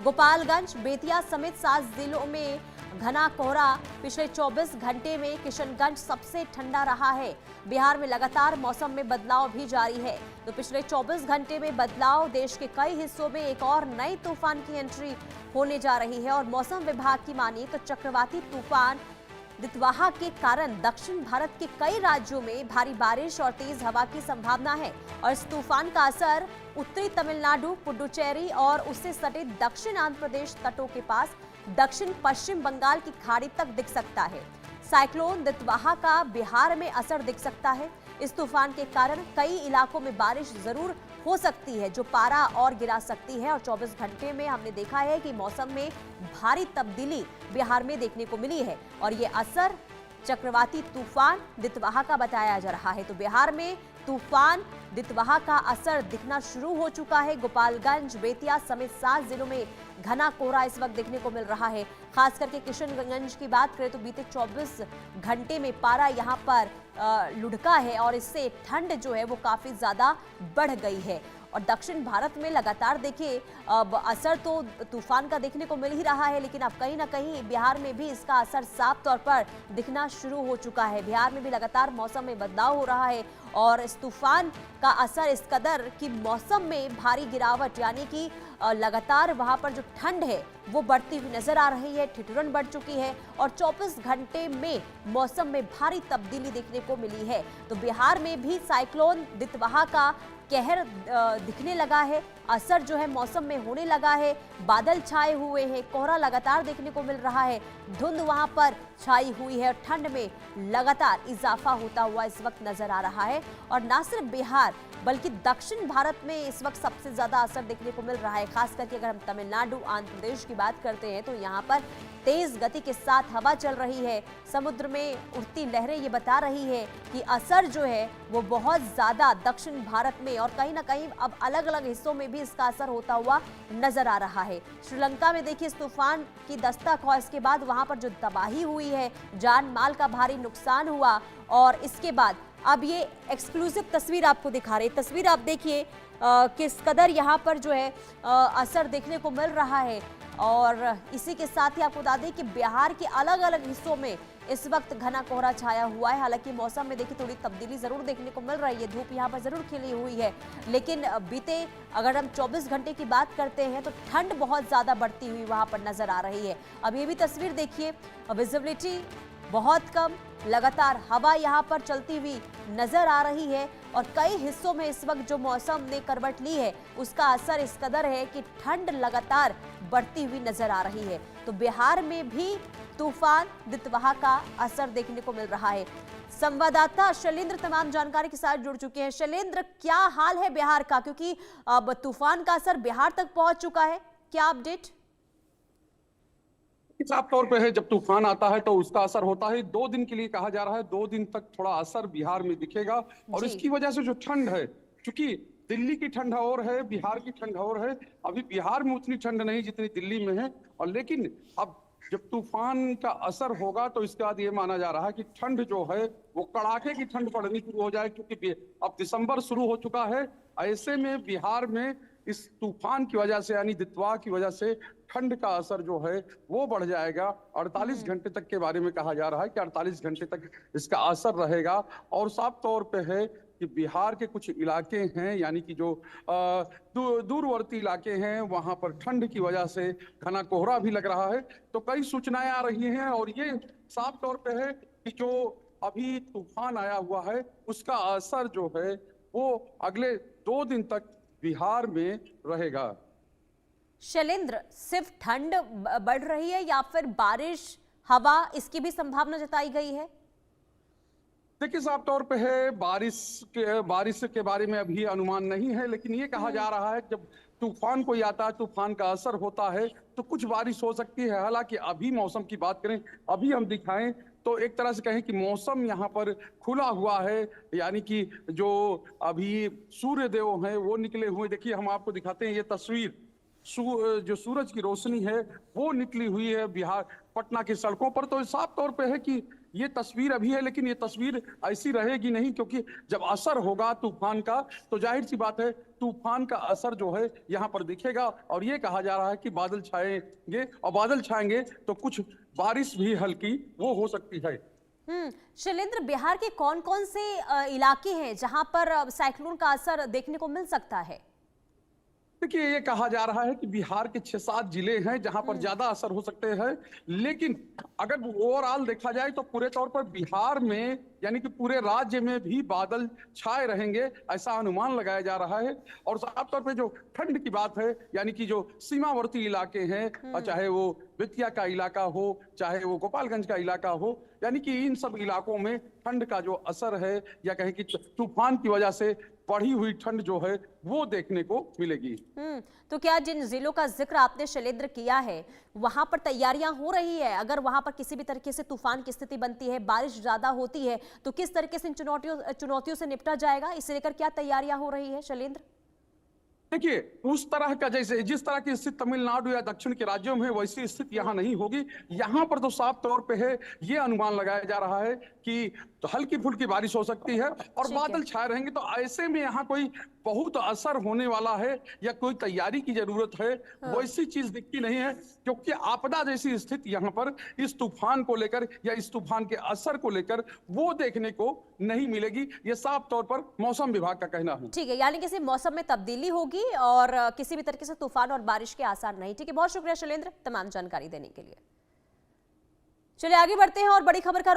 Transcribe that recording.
गोपालगंज, बेतिया समेत 7 जिलों में घना कोहरा। पिछले 24 घंटे में किशनगंज सबसे ठंडा रहा है। बिहार में लगातार मौसम में बदलाव भी जारी है। तो पिछले 24 घंटे में बदलाव, देश के कई हिस्सों में एक और नई तूफान की एंट्री होने जा रही है। और मौसम विभाग की मानिए तो चक्रवाती तूफान दितवाहा के कारण दक्षिण भारत के कई राज्यों में भारी बारिश और तेज हवा की संभावना है। और इस तूफान का असर उत्तरी तमिलनाडु, पुडुचेरी और उससे सटे दक्षिण आंध्र प्रदेश तटों के पास दक्षिण पश्चिम बंगाल की खाड़ी तक दिख सकता है। साइक्लोन दितवाहा का बिहार में असर दिख सकता है। इस तूफान के कारण कई इलाकों में बारिश जरूर हो सकती है, जो पारा और गिरा सकती है। और 24 घंटे में हमने देखा है कि मौसम में भारी तब्दीली बिहार में देखने को मिली है और ये असर चक्रवाती तूफान दितवाहा का बताया जा रहा है। तो बिहार में तूफान दितवाहा का असर दिखना शुरू हो चुका है। गोपालगंज, बेतिया समेत 7 जिलों में घना कोहरा इस वक्त देखने को मिल रहा है। खास करके किशनगंज की बात करें तो बीते 24 घंटे में पारा यहां पर लुढ़का है और इससे ठंड जो है वो काफी ज्यादा बढ़ गई है। और दक्षिण भारत में लगातार देखिए अब असर तो तूफान का देखने को मिल ही रहा है, लेकिन अब कहीं ना कहीं बिहार में भी इसका असर साफ तौर पर दिखना शुरू हो चुका है। बिहार में भी लगातार मौसम में बदलाव हो रहा है और इस तूफान का असर इस कदर कि मौसम में भारी गिरावट, यानी कि लगातार वहां पर जो ठंड है वो बढ़ती हुई नजर आ रही है। ठिठुरन बढ़ चुकी है और 24 घंटे में मौसम में भारी तब्दीली देखने को मिली है। तो बिहार में भी साइक्लोन दितवाहा का कहर दिखने लगा है। असर जो है मौसम में होने लगा है। बादल छाए हुए हैं, कोहरा लगातार देखने को मिल रहा है, धुंध वहां पर छाई हुई है और ठंड में लगातार इजाफा होता हुआ इस वक्त नजर आ रहा है। और न सिर्फ बिहार बल्कि दक्षिण भारत में इस वक्त सबसे ज्यादा असर देखने को मिल रहा है। खास करके अगर हम तमिलनाडु, आंध्र प्रदेश की बात करते हैं तो यहाँ पर तेज गति के साथ हवा चल रही है। समुद्र में उठती लहरें ये बता रही है कि असर जो है वो बहुत ज्यादा दक्षिण भारत में और कहीं ना कहीं अब अलग अलग हिस्सों में भी इसका असर होता हुआ नजर आ रहा है। श्रीलंका में देखिए इस तूफान की दस्तक और इसके बाद वहां पर जो तबाही हुई है, जान माल का भारी नुकसान हुआ। और इसके बाद अब ये एक्सक्लूसिव तस्वीर आपको दिखा रही है। तस्वीर आप देखिए किस कदर यहाँ पर जो है असर देखने को मिल रहा है। और इसी के साथ ही आपको बता दें कि बिहार के अलग अलग हिस्सों में इस वक्त घना कोहरा छाया हुआ है। हालांकि मौसम में देखिए थोड़ी तब्दीली जरूर देखने को मिल रही है, धूप यहाँ पर जरूर खिली हुई है, लेकिन बीते अगर हम 24 घंटे की बात करते हैं तो ठंड बहुत ज्यादा बढ़ती हुई वहां पर नजर आ रही है। अब ये भी तस्वीर देखिए, विजिबिलिटी बहुत कम, लगातार हवा यहाँ पर चलती हुई नजर आ रही है। और कई हिस्सों में इस वक्त जो मौसम ने करवट ली है उसका असर इस कदर है कि ठंड लगातार बढ़ती हुई नजर आ रही है। तो बिहार में भी तूफान दितवाहा का असर देखने को मिल रहा है। संवाददाता शैलेंद्र तमाम जानकारी के साथ जुड़ चुके हैं। शैलेंद्र, क्या हाल है बिहार का, क्योंकि अब तूफान का असर बिहार तक पहुंच चुका है, क्या अपडेट? साफ तौर पे है, जब तूफान आता है तो उसका असर होता है। 2 दिन के लिए कहा जा रहा है, 2 दिन तक थोड़ा असर बिहार में दिखेगा। और इसकी वजह से जो ठंड है, चूंकि दिल्ली की ठंड और है, बिहार की ठंड और है। अभी बिहार में उतनी ठंड नहीं जितनी दिल्ली में है। और लेकिन अब जब तूफान का असर होगा तो इसके बाद ये माना जा रहा है कि ठंड जो है वो कड़ाके की ठंड पड़नी शुरू हो जाए, क्योंकि अब दिसंबर शुरू हो चुका है। ऐसे में बिहार में इस तूफान की वजह से, यानी दितवाह की वजह से ठंड का असर जो है वो बढ़ जाएगा। 48 घंटे तक के बारे में कहा जा रहा है कि 48 घंटे तक इसका असर रहेगा। और साफ तौर पे है कि बिहार के कुछ इलाके हैं, यानी कि जो दूरवर्ती इलाके हैं, वहां पर ठंड की वजह से घना कोहरा भी लग रहा है। तो कई सूचनाएं आ रही हैं और ये साफ तौर पे है कि जो अभी तूफान आया हुआ है उसका असर जो है वो अगले 2 दिन तक बिहार में रहेगा। शैलेंद्र, सिर्फ ठंड बढ़ रही है या फिर बारिश, हवा, इसकी भी संभावना जताई गई है? देखिए साफ तौर पे है, बारिश के बारे में अभी अनुमान नहीं है, लेकिन ये कहा जा रहा है जब तूफान कोई आता है, तूफान का असर होता है तो कुछ बारिश हो सकती है। हालांकि अभी मौसम की बात करें, अभी हम दिखाएं तो एक तरह से कहें कि मौसम यहाँ पर खुला हुआ है, यानी कि जो अभी सूर्य देव हैं वो निकले हुए। देखिए हम आपको दिखाते हैं ये तस्वीर, जो सूरज की रोशनी है वो निकली हुई है बिहार पटना की सड़कों पर। तो साफ तौर पे है कि ये तस्वीर अभी है, लेकिन ये तस्वीर ऐसी रहेगी नहीं, क्योंकि जब असर होगा तूफान का तो जाहिर सी बात है तूफान का असर जो है यहाँ पर दिखेगा। और ये कहा जा रहा है कि बादल छाएंगे, और बादल छाएंगे तो कुछ बारिश भी हल्की वो हो सकती है। शैलेंद्र, बिहार के कौन कौन से इलाके हैं जहां पर साइक्लोन का असर देखने को मिल सकता है? देखिए, ये कहा जा रहा है कि बिहार के 6-7 जिले हैं जहां पर ज्यादा असर हो सकते हैं, लेकिन अगर ओवरऑल देखा जाए तो पूरे तौर पर बिहार में यानी कि पूरे राज्य में भी बादल छाए रहेंगे, ऐसा अनुमान लगाया जा रहा है। और साफ तौर पे जो ठंड की बात है, यानी कि जो सीमावर्ती इलाके हैं, और चाहे वो बेतिया का इलाका हो, चाहे वो गोपालगंज का इलाका हो, यानी कि इन सब इलाकों में ठंड का जो असर है, या कहें कि तूफान की वजह से बढ़ी हुई ठंड जो है वो देखने को मिलेगी। तो क्या जिन जिलों का जिक्र आपने शैलेंद्र किया है वहां पर तैयारियां हो रही है? अगर वहां पर किसी भी तरीके से तूफान की स्थिति बनती है, बारिश ज्यादा होती है, तो किस तरीके से इन चुनौतियों से निपटा जाएगा? इसे लेकर क्या तैयारियां हो रही है शैलेंद्र? देखिए, उस तरह का जैसे जिस तरह की स्थिति तमिलनाडु या दक्षिण के राज्यों में वैसी स्थिति यहाँ नहीं होगी। यहाँ पर तो साफ तौर पे है, ये अनुमान लगाया जा रहा है कि तो हल्की फुल्की बारिश हो सकती है और बादल छाए रहेंगे। तो ऐसे में यहाँ कोई बहुत असर होने वाला है या कोई तैयारी की जरूरत है, वैसी चीज दिखती नहीं है, क्योंकि आपदा जैसी स्थिति यहाँ पर इस तूफान को लेकर या इस तूफान के असर को लेकर वो देखने को नहीं मिलेगी। ये साफ तौर पर मौसम विभाग का कहना है। ठीक है, यानी किसी मौसम में तब्दीली होगी और किसी भी तरीके से तूफान और बारिश के आसार नहीं। ठीक है, बहुत शुक्रिया शैलेंद्र तमाम जानकारी देने के लिए। चलिए आगे बढ़ते हैं और बड़ी खबर का रुख